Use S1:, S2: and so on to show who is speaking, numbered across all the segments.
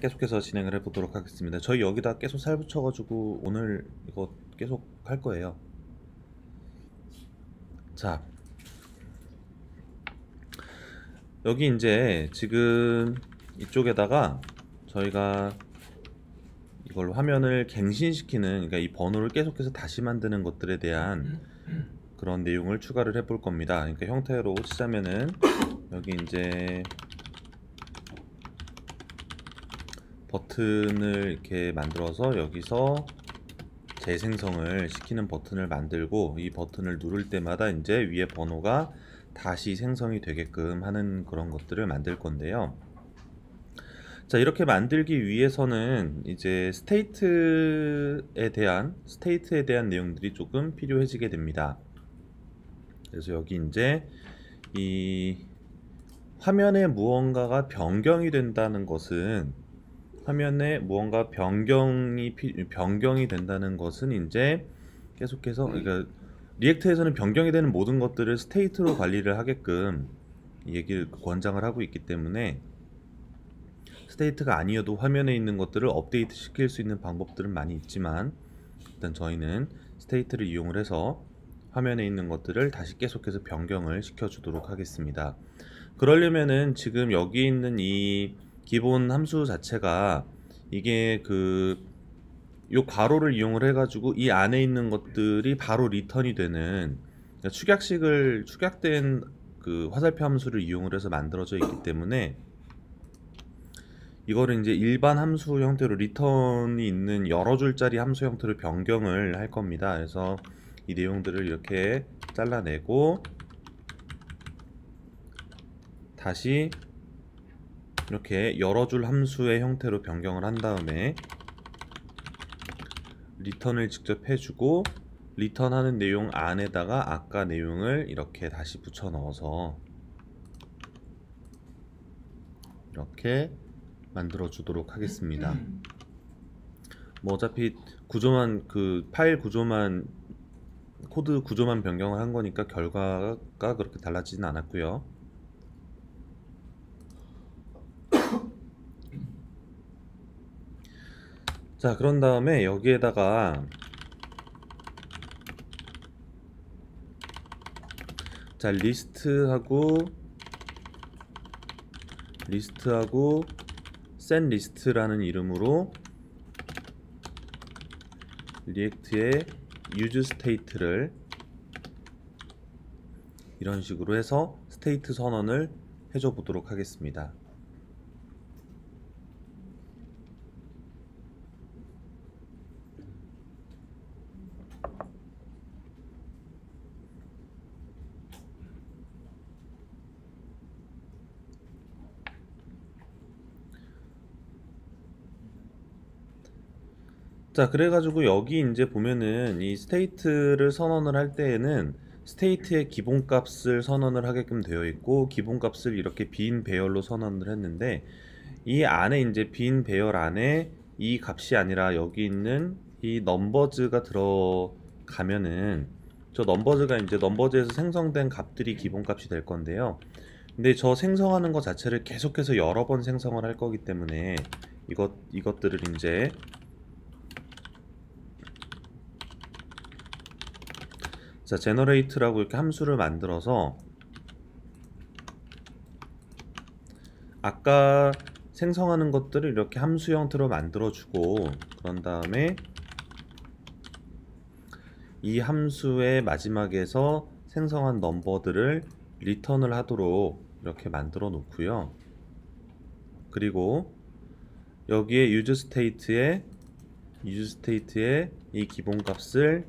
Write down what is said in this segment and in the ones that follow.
S1: 계속해서 진행을 해보도록 하겠습니다. 저희 여기다 계속 살 붙여가지고 오늘 이거 계속 할 거예요. 자, 여기 이제 지금 이쪽에다가 저희가 이걸 화면을 갱신시키는, 그러니까 이 번호를 계속해서 다시 만드는 것들에 대한 그런 내용을 추가를 해볼 겁니다. 그러니까 형태로 치자면은 여기 이제 버튼을 이렇게 만들어서 여기서 재생성을 시키는 버튼을 만들고, 이 버튼을 누를 때마다 이제 위에 번호가 다시 생성이 되게끔 하는 그런 것들을 만들 건데요. 자, 이렇게 만들기 위해서는 이제 스테이트에 대한 내용들이 조금 필요해지게 됩니다. 그래서 여기 이제 이 화면에 무언가가 변경이 된다는 것은, 화면에 무언가 변경이 된다는 것은 이제 계속해서, 그러니까 리액트에서는 변경이 되는 모든 것들을 스테이트로 관리를 하게끔 얘기를 권장을 하고 있기 때문에, 스테이트가 아니어도 화면에 있는 것들을 업데이트 시킬 수 있는 방법들은 많이 있지만, 일단 저희는 스테이트를 이용을 해서 화면에 있는 것들을 다시 계속해서 변경을 시켜 주도록 하겠습니다. 그러려면은 지금 여기 있는 이 기본 함수 자체가, 이게 요 괄호를 이용을 해가지고 이 안에 있는 것들이 바로 리턴이 되는, 그러니까 축약된 그 화살표 함수를 이용을 해서 만들어져 있기 때문에, 이거를 이제 일반 함수 형태로 리턴이 있는 여러 줄짜리 함수 형태로 변경을 할 겁니다. 그래서 이 내용들을 이렇게 잘라내고 다시 이렇게 여러 줄 함수의 형태로 변경을 한 다음에 리턴을 직접 해주고, 리턴하는 내용 안에다가 아까 내용을 이렇게 다시 붙여 넣어서 이렇게 만들어 주도록 하겠습니다. 뭐 어차피 구조만, 그 파일 구조만, 코드 구조만 변경을 한 거니까 결과가 그렇게 달라지진 않았고요. 자, 그런 다음에 여기에다가 자, 리스트하고 set list라는 이름으로 리액트의 use state를 이런 식으로 해서 스테이트 선언을 해줘 보도록 하겠습니다. 자, 그래가지고 여기 이제 보면은 이 스테이트를 선언을 할 때에는 스테이트의 기본값을 선언을 하게끔 되어 있고, 기본값을 이렇게 빈 배열로 선언을 했는데, 이 안에 이제 빈 배열 안에 이 값이 아니라 여기 있는 이 넘버즈가 들어가면은, 저 넘버즈가 이제 넘버즈에서 생성된 값들이 기본값이 될 건데요. 근데 저 생성하는 것 자체를 계속해서 여러 번 생성을 할 거기 때문에 이것들을 이제 자, generate라고 이렇게 함수를 만들어서 아까 생성하는 것들을 이렇게 함수 형태로 만들어주고, 그런 다음에 이 함수의 마지막에서 생성한 넘버들을 리턴을 하도록 이렇게 만들어 놓고요. 그리고 여기에 useState에 이 기본값을,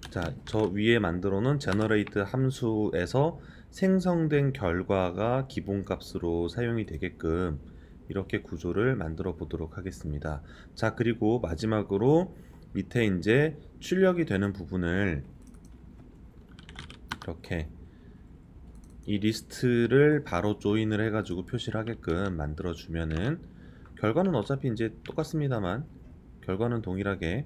S1: 자, 저 위에 만들어 놓은 generate 함수에서 생성된 결과가 기본값으로 사용이 되게끔 이렇게 구조를 만들어 보도록 하겠습니다. 자, 그리고 마지막으로 밑에 이제 출력이 되는 부분을 이렇게 이 리스트를 바로 조인을 해가지고 표시를 하게끔 만들어 주면은, 결과는 어차피 이제 똑같습니다만, 결과는 동일하게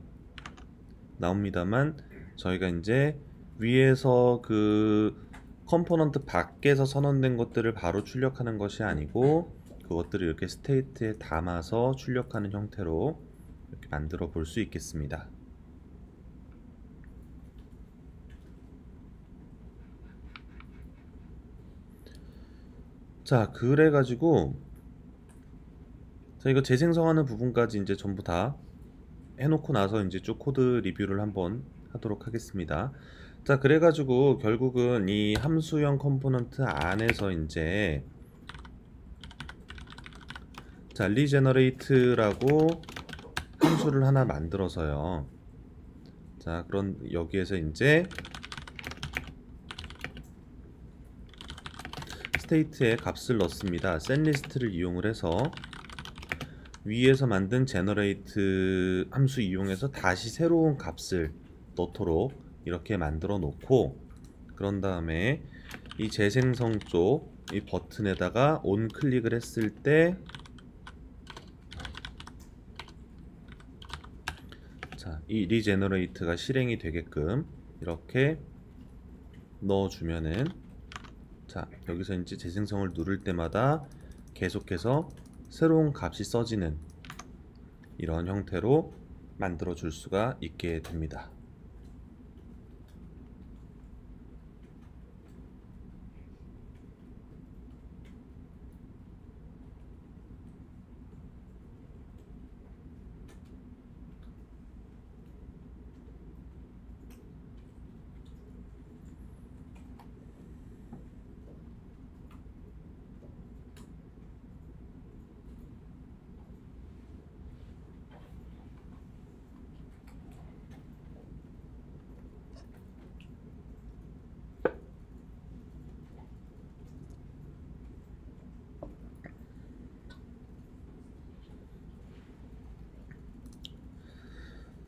S1: 나옵니다만, 저희가 이제 위에서 그 컴포넌트 밖에서 선언된 것들을 바로 출력하는 것이 아니고 그것들을 이렇게 스테이트에 담아서 출력하는 형태로 이렇게 만들어 볼 수 있겠습니다. 자, 그래가지고 자, 이거 재생성하는 부분까지 이제 전부 다 해놓고 나서 이제 쭉 코드 리뷰를 한번 하도록 하겠습니다. 자, 그래가지고 결국은 이 함수형 컴포넌트 안에서 이제 자, 리제너레이트라고 함수를 하나 만들어서요. 자, 그런 여기에서 이제 스테이트에 값을 넣습니다. setList를 이용을 해서 위에서 만든 generate 함수 이용해서 다시 새로운 값을 넣도록 이렇게 만들어 놓고, 그런 다음에 이 재생성 쪽 이 버튼에다가 온 클릭을 했을 때 자, 이 리제너레이트가 실행이 되게끔 이렇게 넣어주면은 자, 여기서 이제 재생성을 누를 때마다 계속해서 새로운 값이 써지는 이런 형태로 만들어 줄 수가 있게 됩니다.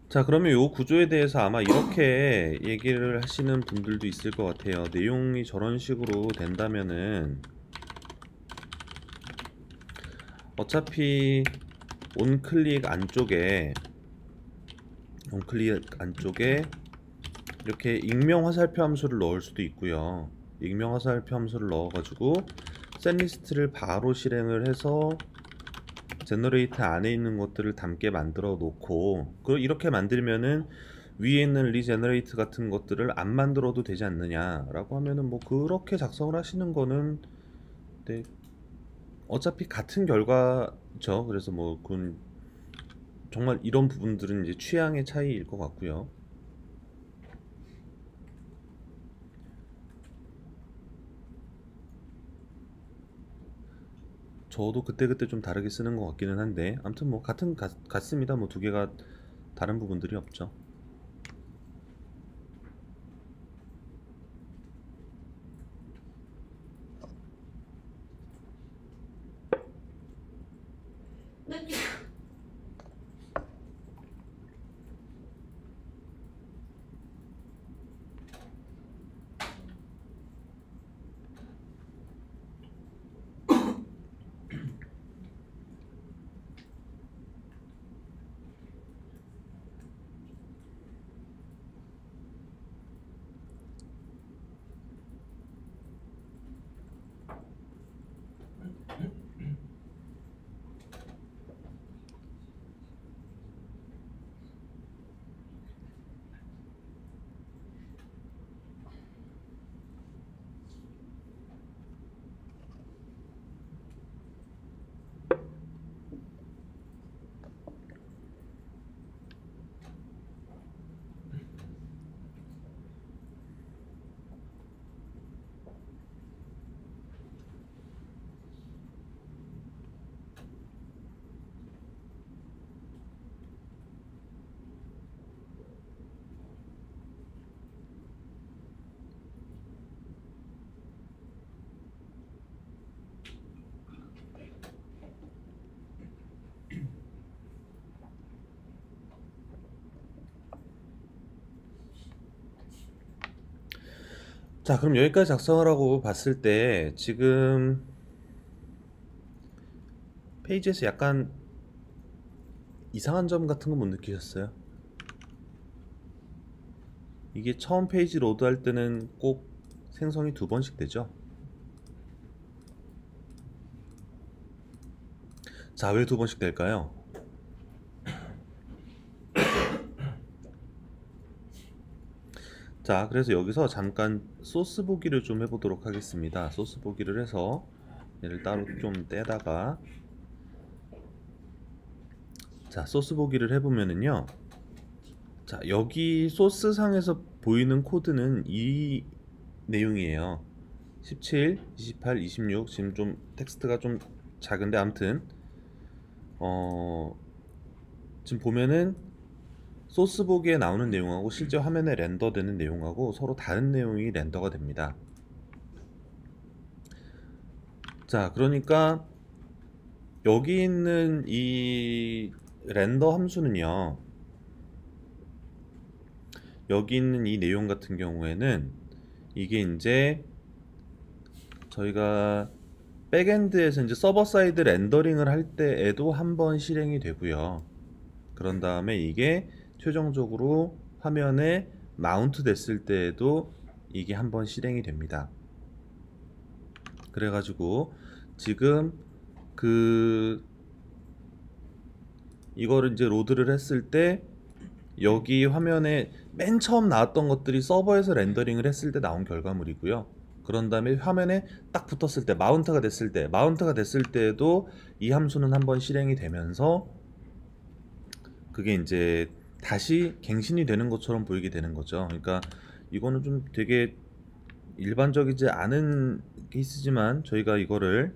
S1: 자, 그러면 요 구조에 대해서 아마 이렇게 얘기를 하시는 분들도 있을 것 같아요. 내용이 저런 식으로 된다면은 어차피 온클릭 안쪽에 이렇게 익명 화살표 함수를 넣을 수도 있고요. 익명 화살표 함수를 넣어가지고 setList를 바로 실행을 해서 제너레이터 안에 있는 것들을 담게 만들어 놓고, 이렇게 만들면은 위에 있는 리제너레이트 같은 것들을 안 만들어도 되지 않느냐 라고 하면은 뭐 그렇게 작성을 하시는 거는 네, 어차피 같은 결과죠. 그래서 뭐 그건 정말 이런 부분들은 이제 취향의 차이일 것 같고요. 저도 그때그때 좀 다르게 쓰는 것 같기는 한데 아무튼 뭐 같습니다. 뭐 두 개가 다른 부분들이 없죠. 자, 그럼 여기까지 작성하라고 봤을 때 지금 페이지에서 약간 이상한 점 같은 거 못 느끼셨어요? 이게 처음 페이지 로드할 때는 꼭 생성이 2번씩 되죠. 자, 왜 2번씩 될까요? 자, 그래서 여기서 잠깐 소스 보기를 좀 해보도록 하겠습니다. 소스 보기를 해서 얘를 따로 좀 떼다가, 자, 소스 보기를 해보면은요, 자, 여기 소스 상에서 보이는 코드는 이 내용이에요. 17, 28, 26. 지금 좀 텍스트가 좀 작은데 아무튼 지금 보면은 소스 보기에 나오는 내용하고 실제 화면에 렌더되는 내용하고 서로 다른 내용이 렌더가 됩니다. 자, 그러니까 여기 있는 이 렌더 함수는요, 여기 있는 이 내용 같은 경우에는 이게 이제 저희가 백엔드에서 이제 서버 사이드 렌더링을 할 때에도 한번 실행이 되고요. 그런 다음에 이게 최종적으로 화면에 마운트 됐을 때에도 이게 한번 실행이 됩니다. 그래가지고 지금 이거를 이제 로드를 했을 때 여기 화면에 맨 처음 나왔던 것들이 서버에서 렌더링을 했을 때 나온 결과물이고요. 그런 다음에 화면에 딱 붙었을 때 마운트가 됐을 때에도 이 함수는 한번 실행이 되면서 그게 이제 다시 갱신이 되는 것처럼 보이게 되는 거죠. 그러니까 이거는 좀 되게 일반적이지 않은 케이스지만 저희가 이거를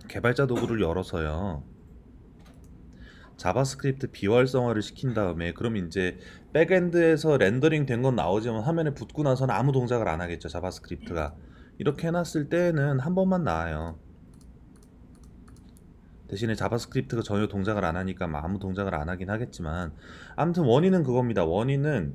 S1: 개발자 도구를 열어서요, 자바스크립트 비활성화를 시킨 다음에, 그럼 이제 백엔드에서 렌더링 된 건 나오지만 화면에 붙고 나서는 아무 동작을 안 하겠죠, 자바스크립트가. 이렇게 해놨을 때는 한 번만 나와요. 대신에 자바스크립트가 전혀 동작을 안 하니까 아무 동작을 안 하긴 하겠지만, 아무튼 원인은 그겁니다. 원인은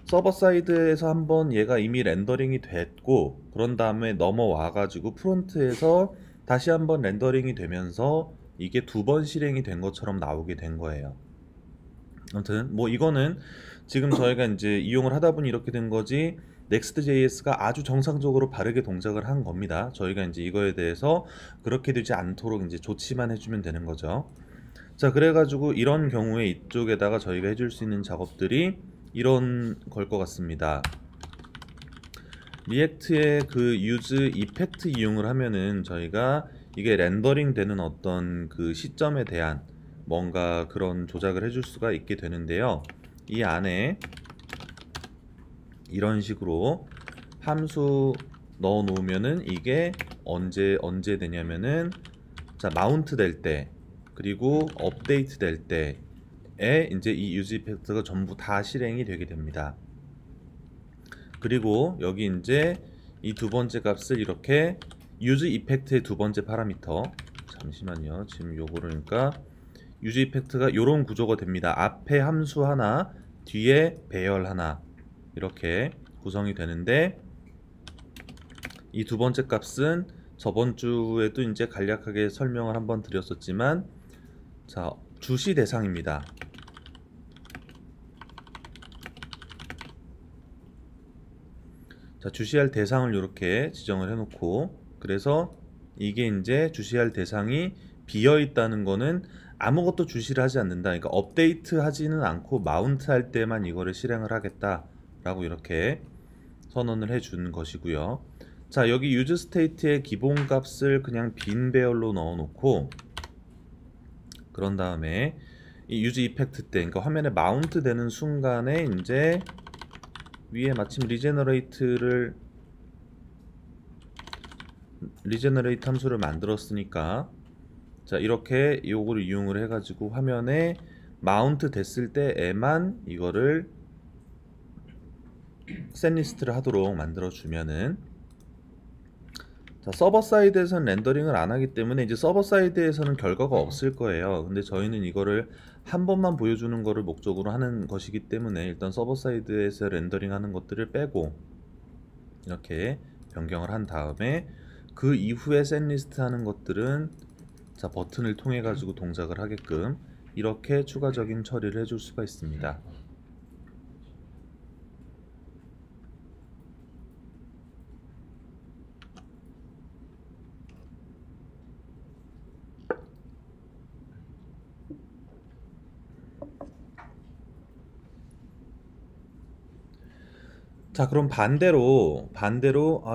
S1: 서버 사이드에서 한번 얘가 이미 렌더링이 됐고, 그런 다음에 넘어와 가지고 프론트에서 다시 한번 렌더링이 되면서 이게 2번 실행이 된 것처럼 나오게 된 거예요. 아무튼 뭐 이거는 지금 저희가 이제 이용을 하다 보니 이렇게 된 거지, Next.js가 아주 정상적으로 바르게 동작을 한 겁니다. 저희가 이제 이거에 대해서 그렇게 되지 않도록 이제 조치만 해주면 되는 거죠. 자, 그래가지고 이런 경우에 이쪽에다가 저희가 해줄 수 있는 작업들이 이런 걸 것 같습니다. 리액트의 그 use 이펙트 이용을 하면은 저희가 이게 렌더링 되는 어떤 그 시점에 대한 뭔가 그런 조작을 해줄 수가 있게 되는데요. 이 안에 이런 식으로 함수 넣어 놓으면은 이게 언제 되냐면은, 자, 마운트 될 때, 그리고 업데이트 될 때에 이제 이 use 이펙트가 전부 다 실행이 되게 됩니다. 그리고 여기 이제 이 2번째 값을 이렇게 use 이펙트의 2번째 파라미터, 잠시만요, 지금 요거를, 그러니까 use 이펙트가 요런 구조가 됩니다. 앞에 함수 하나, 뒤에 배열 하나, 이렇게 구성이 되는데, 이 2번째 값은 저번 주에도 이제 간략하게 설명을 한번 드렸었지만, 자, 주시 대상입니다. 자, 주시할 대상을 이렇게 지정을 해놓고, 그래서 이게 이제 주시할 대상이 비어 있다는 거는 아무것도 주시를 하지 않는다. 그러니까 업데이트 하지는 않고 마운트 할 때만 이거를 실행을 하겠다 라고 이렇게 선언을 해준 것이고요. 자, 여기 use state의 기본 값을 그냥 빈 배열로 넣어 놓고, 그런 다음에 이 use 이펙트 때, 그러니까 화면에 마운트 되는 순간에 이제 위에 마침 리제너레이트 함수를 만들었으니까, 자, 이렇게 요거를 이용을 해가지고 화면에 마운트 됐을 때에만 이거를 셋리스트를 하도록 만들어 주면은, 자, 서버 사이드에서는 렌더링을 안 하기 때문에 이제 서버 사이드에서는 결과가 없을 거예요. 근데 저희는 이거를 한 번만 보여주는 거를 목적으로 하는 것이기 때문에 일단 서버 사이드에서 렌더링 하는 것들을 빼고 이렇게 변경을 한 다음에, 그 이후에 셋리스트 하는 것들은 자, 버튼을 통해 가지고 동작을 하게끔 이렇게 추가적인 처리를 해줄 수가 있습니다. 자, 그럼 반대로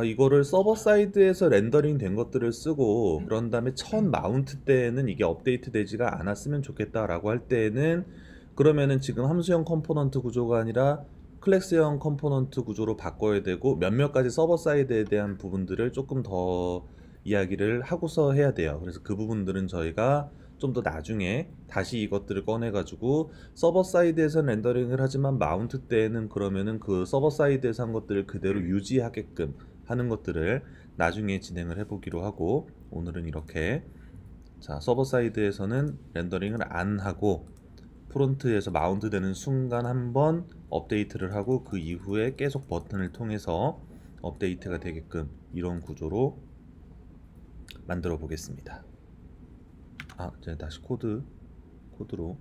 S1: 이거를 서버 사이드에서 렌더링 된 것들을 쓰고 그런 다음에 첫 마운트 때는 이게 업데이트 되지가 않았으면 좋겠다라고 할 때는 그러면은 지금 함수형 컴포넌트 구조가 아니라 클래스형 컴포넌트 구조로 바꿔야 되고 몇몇 가지 서버 사이드에 대한 부분들을 조금 더 이야기를 하고서 해야 돼요. 그래서 그 부분들은 저희가 좀 더 나중에 다시 이것들을 꺼내 가지고 서버 사이드에서 렌더링을 하지만 마운트 때에는 그러면은 그 서버 사이드에서 한 것들을 그대로 유지하게끔 하는 것들을 나중에 진행을 해보기로 하고, 오늘은 이렇게 자 서버 사이드에서는 렌더링을 안 하고 프론트에서 마운트 되는 순간 한번 업데이트를 하고 그 이후에 계속 버튼을 통해서 업데이트가 되게끔 이런 구조로 만들어 보겠습니다. 이제 다시 코드로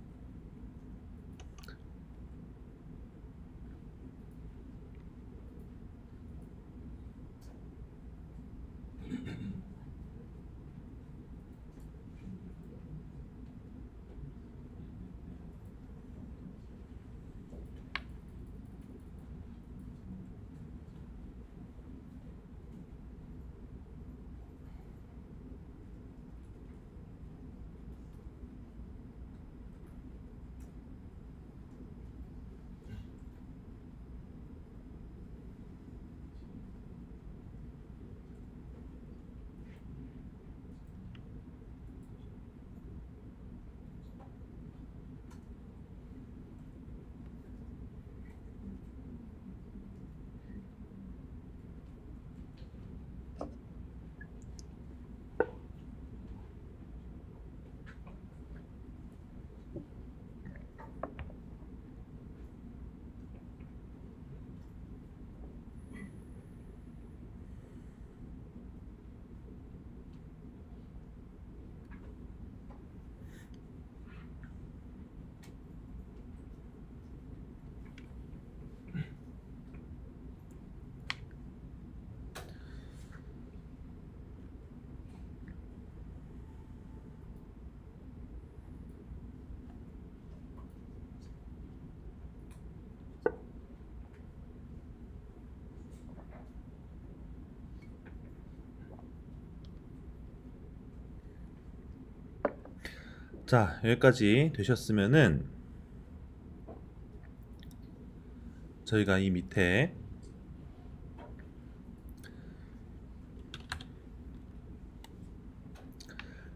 S1: 자, 여기까지 되셨으면은 저희가 이 밑에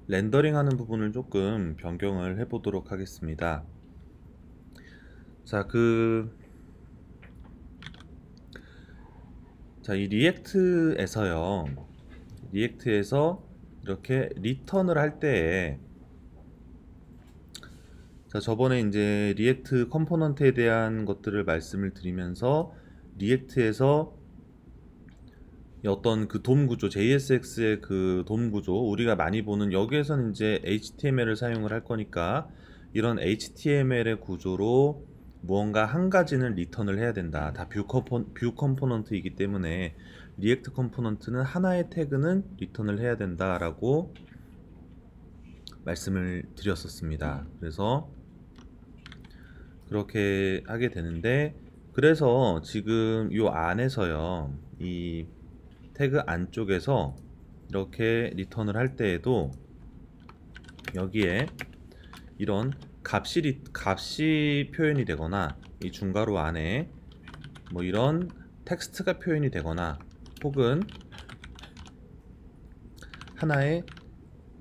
S1: 렌더링 하는 부분을 조금 변경을 해 보도록 하겠습니다. 자, 이 리액트에서 이렇게 리턴을 할 때에, 자, 저번에 이제 리액트 컴포넌트에 대한 것들을 말씀을 드리면서 리액트에서 어떤 그 돔 구조, JSX의 그 돔 구조, 우리가 많이 보는 여기에서는 이제 HTML을 사용을 할 거니까 이런 HTML의 구조로 무언가 한 가지는 리턴을 해야 된다. 다 뷰 컴포넌트이기 때문에 리액트 컴포넌트는 하나의 태그는 리턴을 해야 된다라고 말씀을 드렸었습니다. 그래서 그렇게 하게 되는데, 그래서 지금 이 안에서요, 이 태그 안쪽에서 이렇게 리턴을 할 때에도 여기에 이런 값이 표현이 되거나 이 중괄호 안에 뭐 이런 텍스트가 표현이 되거나 혹은 하나의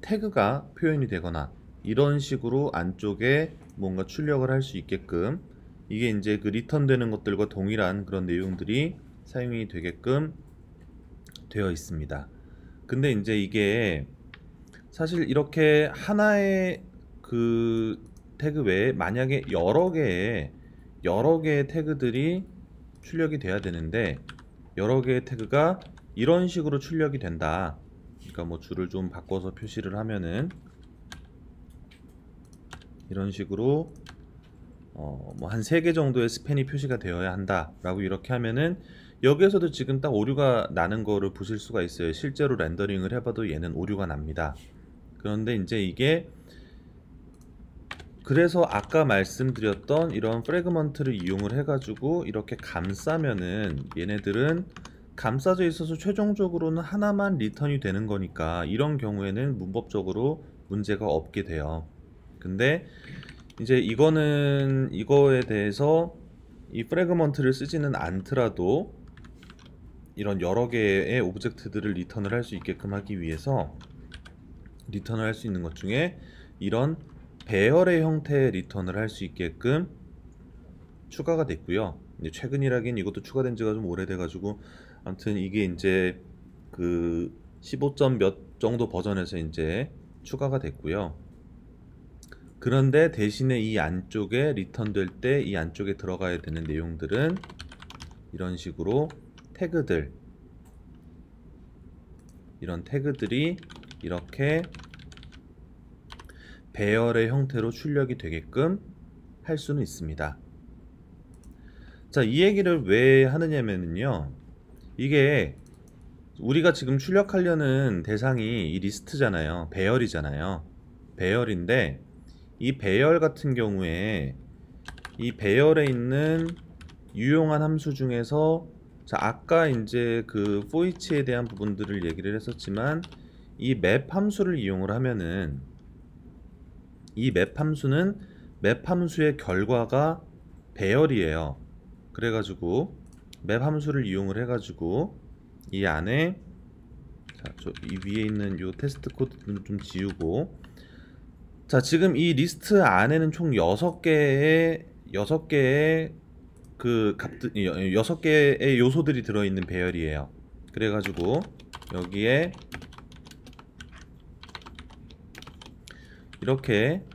S1: 태그가 표현이 되거나 이런 식으로 안쪽에 뭔가 출력을 할 수 있게끔, 이게 이제 그 리턴되는 것들과 동일한 그런 내용들이 사용이 되게끔 되어 있습니다. 근데 이제 이게 사실 이렇게 하나의 그 태그 외에 만약에 여러 개의 태그들이 출력이 돼야 되는데, 여러 개의 태그가 이런 식으로 출력이 된다. 그러니까 뭐 줄을 좀 바꿔서 표시를 하면은 이런 식으로 뭐 한 3개 정도의 스팬이 표시가 되어야 한다 라고 이렇게 하면은 여기에서도 지금 딱 오류가 나는 거를 보실 수가 있어요. 실제로 렌더링을 해봐도 얘는 오류가 납니다. 그런데 이제 이게 그래서 아까 말씀드렸던 이런 프래그먼트를 이용을 해가지고 이렇게 감싸면은 얘네들은 감싸져 있어서 최종적으로는 하나만 리턴이 되는 거니까 이런 경우에는 문법적으로 문제가 없게 돼요. 근데 이제 이거에 대해서 이 프래그먼트를 쓰지는 않더라도 이런 여러 개의 오브젝트들을 리턴을 할 수 있게끔 하기 위해서 리턴을 할 수 있는 것 중에 이런 배열의 형태의 리턴을 할 수 있게끔 추가가 됐고요. 이제 최근이라긴 이것도 추가된 지가 좀 오래돼가지고 아무튼 이게 이제 그 15점 몇 정도 버전에서 이제 추가가 됐고요. 그런데 대신에 이 안쪽에 리턴될 때 이 안쪽에 들어가야 되는 내용들은 이런 식으로 태그들, 이런 태그들이 이렇게 배열의 형태로 출력이 되게끔 할 수는 있습니다. 자, 이 얘기를 왜 하느냐면요, 이게 우리가 지금 출력하려는 대상이 이 리스트잖아요. 배열이잖아요. 배열인데 이 배열 같은 경우에 이 배열에 있는 유용한 함수 중에서, 자, 아까 이제 그 for each에 대한 부분들을 얘기를 했었지만 이 map 함수를 이용을 하면은 이 map 함수는 map 함수의 결과가 배열이에요. 그래가지고 map 함수를 이용을 해가지고 이 안에, 자, 이 위에 있는 요 테스트 코드는 좀 지우고, 자, 지금 이 리스트 안에는 총 6개의 그 값들, 6개의 요소들이 들어있는 배열이에요. 그래가지고 여기에 이렇게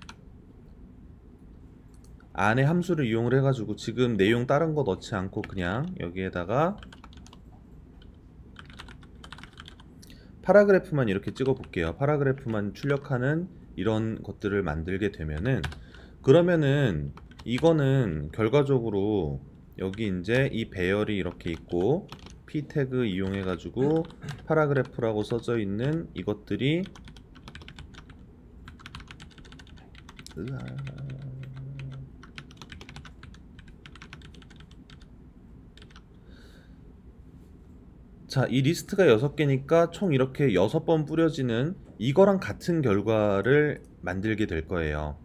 S1: 안에 함수를 이용을 해가지고 지금 내용 다른 거 넣지 않고 그냥 여기에다가 파라그래프만 이렇게 찍어 볼게요. 파라그래프만 출력하는 이런 것들을 만들게 되면은, 그러면은 이거는 결과적으로 여기 이제 이 배열이 이렇게 있고 p 태그 이용해 가지고 파라그래프라고 써져 있는 이것들이 자, 이 리스트가 6개니까 총 이렇게 6번 뿌려지는 이거랑 같은 결과를 만들게 될 거예요.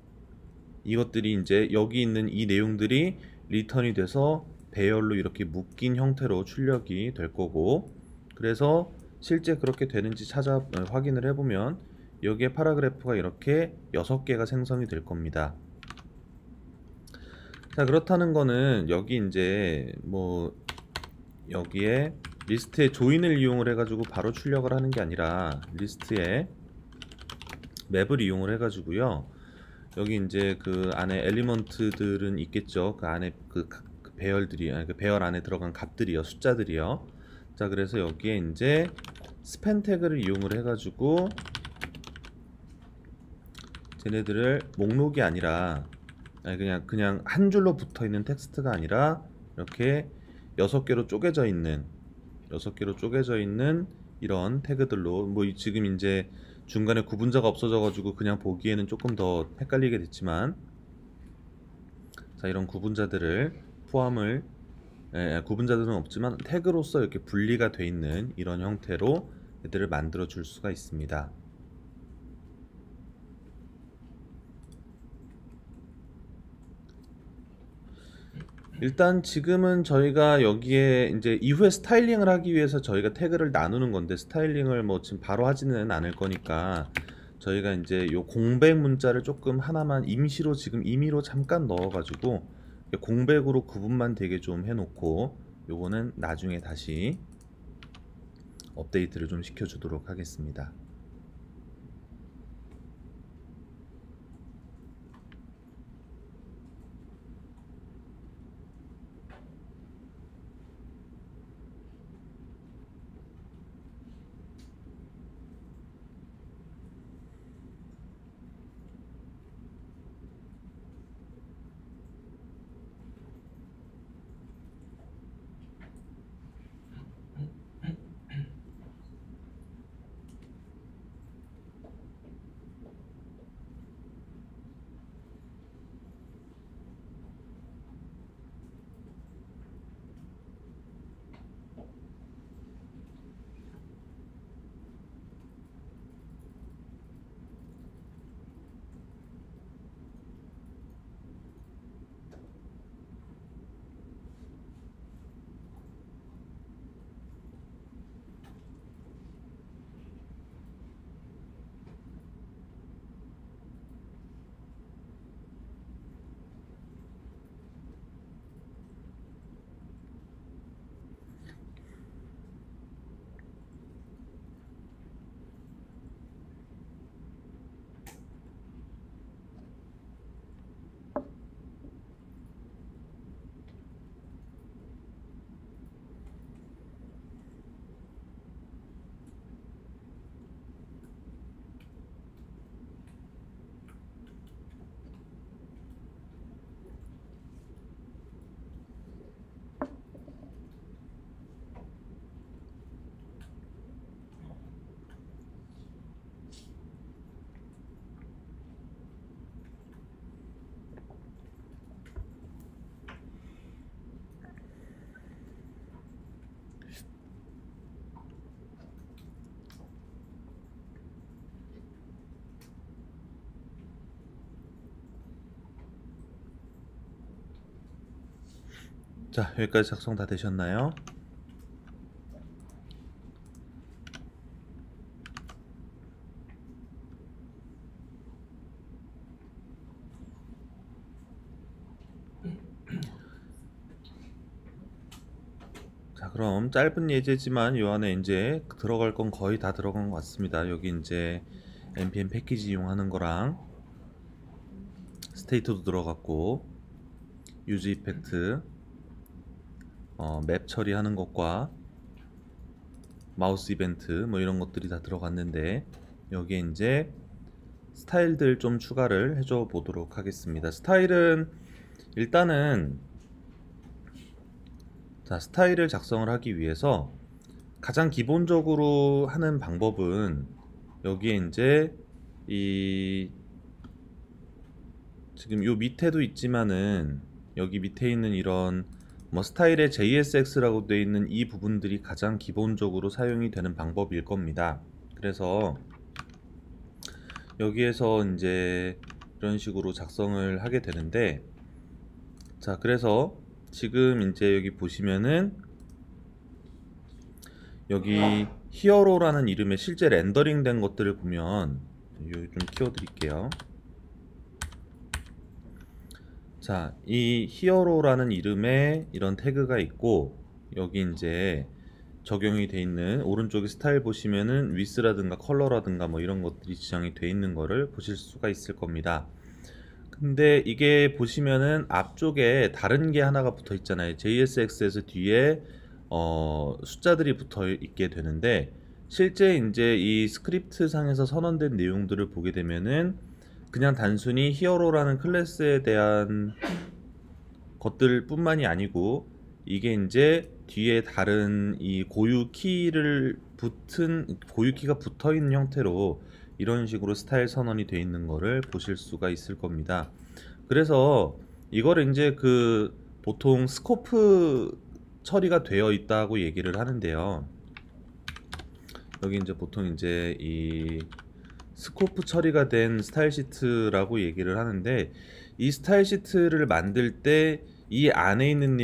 S1: 이것들이 이제 여기 있는 이 내용들이 리턴이 돼서 배열로 이렇게 묶인 형태로 출력이 될 거고, 그래서 실제 그렇게 되는지 확인을 해보면 여기에 파라그래프가 이렇게 6개가 생성이 될 겁니다. 자, 그렇다는 거는 여기 이제 뭐 여기에 리스트에 조인을 이용을 해가지고 바로 출력을 하는 게 아니라 리스트에 맵을 이용을 해가지고요, 여기 이제 그 안에 엘리먼트들은 있겠죠. 그 안에 그 배열들이, 아니 그 배열 안에 들어간 값들이요, 숫자들이요. 자, 그래서 여기에 이제 스팬 태그를 이용을 해가지고 쟤네들을 목록이 아니라, 아니 그냥 한 줄로 붙어 있는 텍스트가 아니라 이렇게 6개로 쪼개져 있는 이런 태그들로, 뭐 지금 이제 중간에 구분자가 없어져 가지고 그냥 보기에는 조금 더 헷갈리게 됐지만, 자, 이런 구분자들을 포함을, 구분자들은 없지만 태그로서 이렇게 분리가 돼 있는 이런 형태로 얘들을 만들어 줄 수가 있습니다. 일단 지금은 저희가 여기에 이제 이후에 스타일링을 하기 위해서 저희가 태그를 나누는 건데, 스타일링을 뭐 지금 바로 하지는 않을 거니까 저희가 이제 요 공백 문자를 조금 하나만 임시로, 지금 임의로 잠깐 넣어가지고 공백으로 구분만 되게 좀 해놓고 요거는 나중에 다시 업데이트를 좀 시켜주도록 하겠습니다. 자, 여기까지 작성 다 되셨나요? 자, 그럼 짧은 예제지만 요 안에 이제 들어갈 건 거의 다 들어간 것 같습니다. 여기 이제 npm 패키지 이용하는 거랑 스테이트도 들어갔고, 유즈 이펙트, 맵 처리하는 것과 마우스 이벤트 뭐 이런 것들이 다 들어갔는데, 여기에 이제 스타일들 좀 추가를 해줘 보도록 하겠습니다. 스타일은 일단은, 자, 스타일을 작성을 하기 위해서 가장 기본적으로 하는 방법은 여기에 이제 이 지금 요 밑에도 있지만은 여기 밑에 있는 이런 뭐 스타일의 JSX라고 되어 있는 이 부분들이 가장 기본적으로 사용이 되는 방법일 겁니다. 그래서 여기에서 이제 이런 식으로 작성을 하게 되는데, 자, 그래서 지금 이제 여기 보시면은 여기 히어로라는 이름의 실제 렌더링 된 것들을 보면, 좀 키워드릴게요. 자, 이 히어로라는 이름의 이런 태그가 있고, 여기 이제 적용이 돼 있는 오른쪽에 스타일 보시면은 위스라든가 컬러라든가 뭐 이런 것들이 지정이 돼 있는 거를 보실 수가 있을 겁니다. 근데 이게 보시면은 앞쪽에 다른 게 하나가 붙어 있잖아요. JSX에서 뒤에 숫자들이 붙어 있게 되는데, 실제 이제 이 스크립트 상에서 선언된 내용들을 보게 되면은 그냥 단순히 히어로라는 클래스에 대한 것들 뿐만이 아니고, 이게 이제 뒤에 다른 이 고유 키가 붙어 있는 형태로 이런 식으로 스타일 선언이 되어 있는 거를 보실 수가 있을 겁니다. 그래서 이거를 이제 보통 스코프 처리가 되어 있다고 얘기를 하는데요. 여기 이제 보통 이제 이 스코프 처리가 된 스타일 시트라고 얘기를 하는데, 이 스타일 시트를 만들 때 이 안에 있는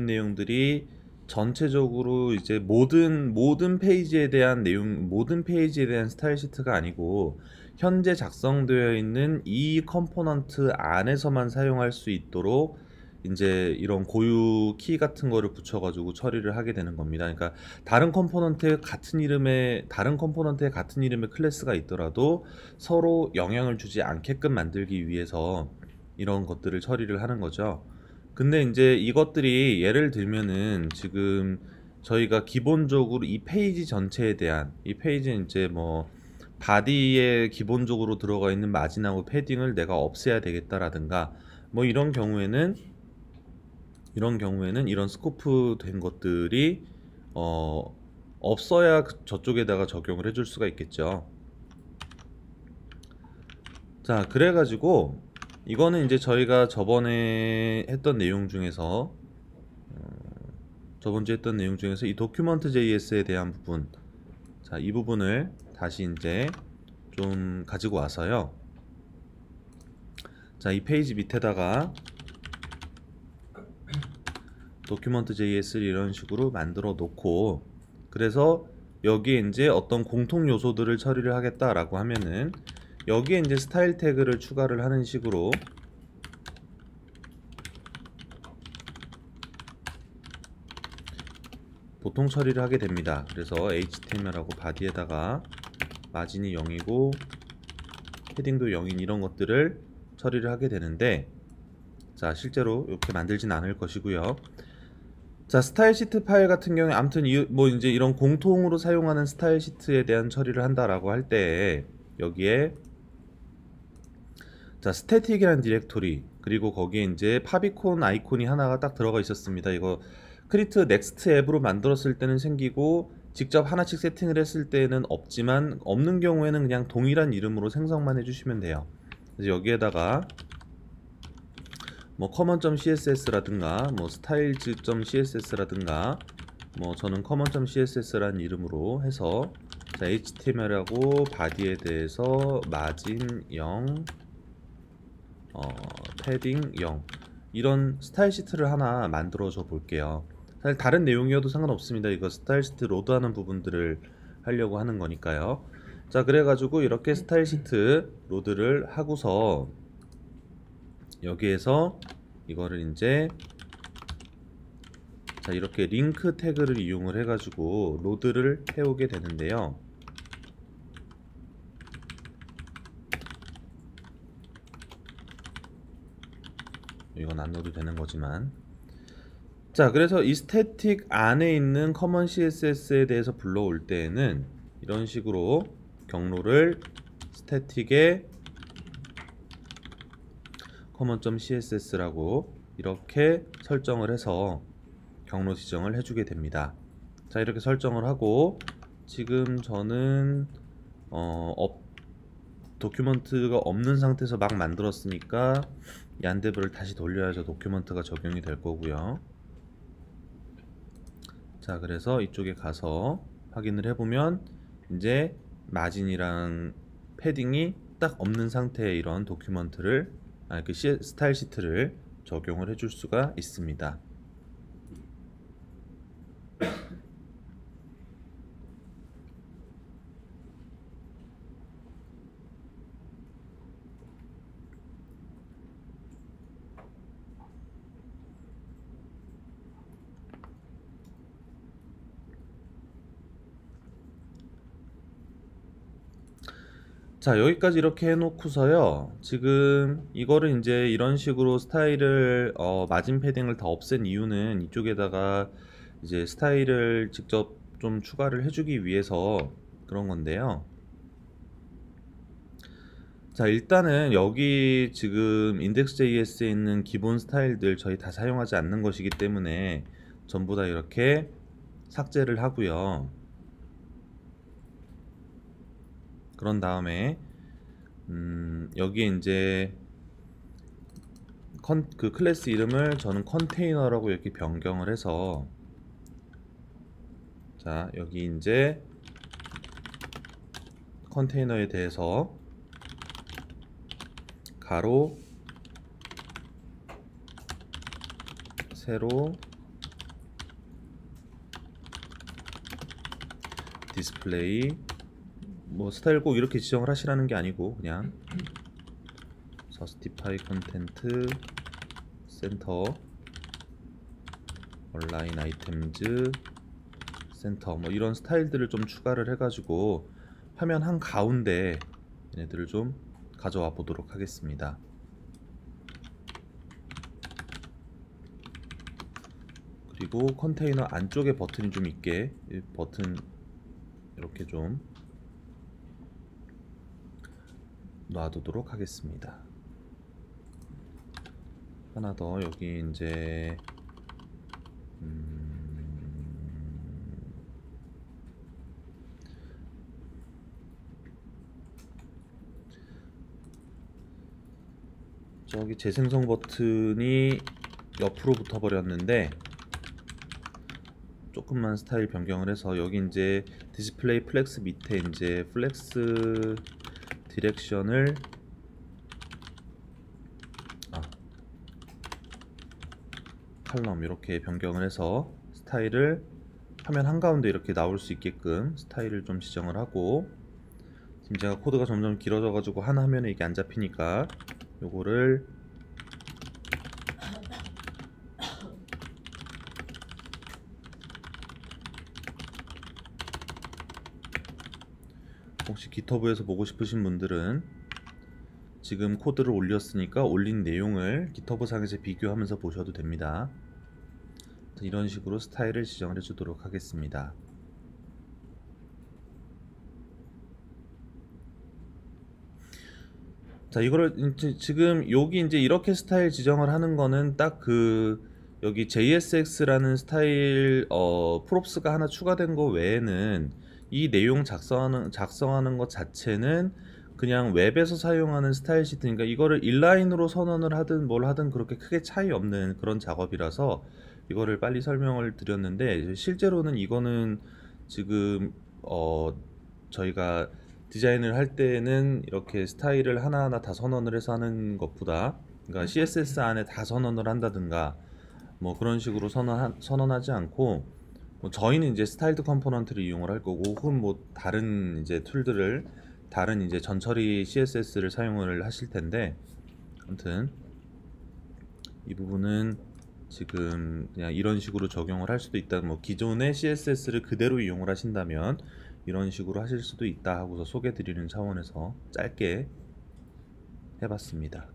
S1: 내용들이 전체적으로 이제 모든 페이지에 대한 모든 페이지에 대한 스타일 시트가 아니고, 현재 작성되어 있는 이 컴포넌트 안에서만 사용할 수 있도록 이제 이런 고유 키 같은 거를 붙여가지고 처리를 하게 되는 겁니다. 그러니까 다른 컴포넌트에 같은 이름의 클래스가 있더라도 서로 영향을 주지 않게끔 만들기 위해서 이런 것들을 처리를 하는 거죠. 근데 이제 이것들이 예를 들면은 지금 저희가 기본적으로 이 페이지 전체에 대한, 이 페이지는 이제 뭐 바디에 기본적으로 들어가 있는 마진하고 패딩을 내가 없애야 되겠다라든가 뭐 이런 경우에는 이런 스코프 된 것들이 없어야 저쪽에다가 적용을 해줄 수가 있겠죠. 자, 그래가지고 이거는 이제 저희가 저번에 했던 내용 중에서 이 도큐먼트 JS에 대한 부분, 자, 이 부분을 다시 이제 좀 가지고 와서요. 자, 이 페이지 밑에다가 도큐먼트 JS를 이런 식으로 만들어 놓고, 그래서 여기에 이제 어떤 공통 요소들을 처리를 하겠다라고 하면은 여기에 이제 스타일 태그를 추가를 하는 식으로 보통 처리를 하게 됩니다. 그래서 HTML하고 바디에다가 마진이 0이고 헤딩도 0인 이런 것들을 처리를 하게 되는데, 자, 실제로 이렇게 만들진 않을 것이고요. 자, 스타일 시트 파일 같은 경우에 아무튼 뭐 이제 이런 공통으로 사용하는 스타일 시트에 대한 처리를 한다라고 할 때 여기에 자, 스태틱이라는 디렉토리, 그리고 거기에 이제 파비콘 아이콘이 하나가 딱 들어가 있었습니다. 이거 크리트 넥스트 앱으로 만들었을 때는 생기고 직접 하나씩 세팅을 했을 때는 없지만, 없는 경우에는 그냥 동일한 이름으로 생성만 해주시면 돼요. 그래서 여기에다가 뭐 common.css라든가 뭐 styles.css라든가 뭐 저는 common.css라는 이름으로 해서, 자, HTML하고 바디에 대해서 마진 0, 패딩 0 이런 스타일 시트를 하나 만들어 줘 볼게요. 사실 다른 내용이어도 상관없습니다. 이거 스타일 시트 로드하는 부분들을 하려고 하는 거니까요. 자, 그래가지고 이렇게 스타일 시트 로드를 하고서 여기에서 이거를 이제 자, 이렇게 링크 태그를 이용을 해가지고 로드를 해오게 되는데요. 이건 안 넣어도 되는 거지만, 자, 그래서 이 스태틱 안에 있는 커먼 CSS에 대해서 불러올 때에는 이런 식으로 경로를 스태틱에 common.css라고 이렇게 설정을 해서 경로 지정을 해주게 됩니다. 자, 이렇게 설정을 하고 지금 저는 도큐먼트가 없는 상태에서 막 만들었으니까 얀데브를 다시 돌려야죠. 도큐먼트가 적용이 될 거고요. 자, 그래서 이쪽에 가서 확인을 해보면 이제 마진이랑 패딩이 딱 없는 상태의 이런 도큐먼트를 스타일 시트를 적용을 해줄 수가 있습니다. 자, 여기까지 이렇게 해놓고서요. 지금 이거를 이제 이런 식으로 스타일을 마진 패딩을 다 없앤 이유는 이쪽에다가 이제 스타일을 직접 좀 추가를 해주기 위해서 그런 건데요. 자, 일단은 여기 지금 index.js에 있는 기본 스타일들 저희 다 사용하지 않는 것이기 때문에 전부 다 이렇게 삭제를 하고요. 그런 다음에 여기에 이제 그 클래스 이름을 저는 컨테이너라고 이렇게 변경을 해서, 자, 여기 이제 컨테이너에 대해서 가로 세로 디스플레이 뭐 스타일 꼭 이렇게 지정을 하시라는 게 아니고 그냥 justify content 센터 온라인 아이템즈 센터 뭐 이런 스타일들을 좀 추가를 해가지고 화면 한 가운데 얘네들을 좀 가져와 보도록 하겠습니다. 그리고 컨테이너 안쪽에 버튼이 좀 있게 이 버튼 이렇게 좀 놔두도록 하겠습니다. 하나 더 여기 이제 저기 재생성 버튼이 옆으로 붙어 버렸는데 조금만 스타일 변경을 해서 여기 이제 디스플레이 플렉스 밑에 이제 플렉스 디렉션을 칼럼 이렇게 변경을 해서 스타일을 화면 한가운데 이렇게 나올 수 있게끔 스타일을 좀 지정을 하고, 지금 제가 코드가 점점 길어져 가지고 한 화면에 이게 안 잡히니까 요거를 혹시 깃허브에서 보고 싶으신 분들은 지금 코드를 올렸으니까 올린 내용을 깃허브 상에서 비교하면서 보셔도 됩니다. 이런 식으로 스타일을 지정을 해주도록 하겠습니다. 자, 이거를 지금 여기 이제 이렇게 스타일 지정을 하는 거는 딱 여기 JSX라는 스타일 프롭스가 하나 추가된 거 외에는 이 내용 작성하는 것 자체는 그냥 웹에서 사용하는 스타일 시트니까 이거를 인라인으로 선언을 하든 뭘 하든 그렇게 크게 차이 없는 그런 작업이라서 이거를 빨리 설명을 드렸는데, 실제로는 이거는 지금 저희가 디자인을 할 때는 이렇게 스타일을 하나하나 다 선언을 해서 하는 것보다 그러니까 CSS 안에 다 선언을 한다든가 뭐 그런 식으로 선언하지 않고, 뭐 저희는 이제 스타일드 컴포넌트를 이용을 할 거고, 혹은 뭐 다른 이제 툴들을, 다른 이제 전처리 CSS를 사용을 하실 텐데, 아무튼 이 부분은 지금 그냥 이런 식으로 적용을 할 수도 있다. 뭐 기존의 CSS를 그대로 이용을 하신다면 이런 식으로 하실 수도 있다 하고서 소개 드리는 차원에서 짧게 해봤습니다.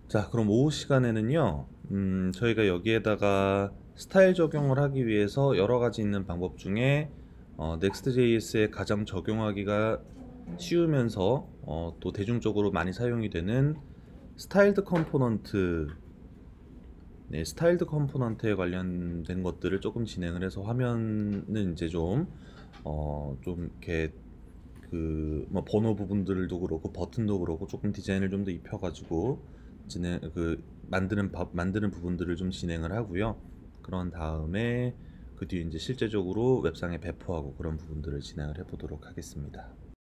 S1: 자, 그럼 오후 시간에는요, 저희가 여기에다가 스타일 적용을 하기 위해서 여러 가지 있는 방법 중에 Next.js에 가장 적용하기가 쉬우면서 또 대중적으로 많이 사용이 되는 스타일드 컴포넌트, 네, 스타일드 컴포넌트에 관련된 것들을 조금 진행을 해서 화면은 이제 좀 이렇게 뭐 번호 부분들도 그렇고 버튼도 그렇고 조금 디자인을 좀 더 입혀가지고 만드는 부분들을 좀 진행을 하고요. 그런 다음에 그 뒤에 이제 실제적으로 웹상에 배포하고 그런 부분들을 진행을 해보도록 하겠습니다.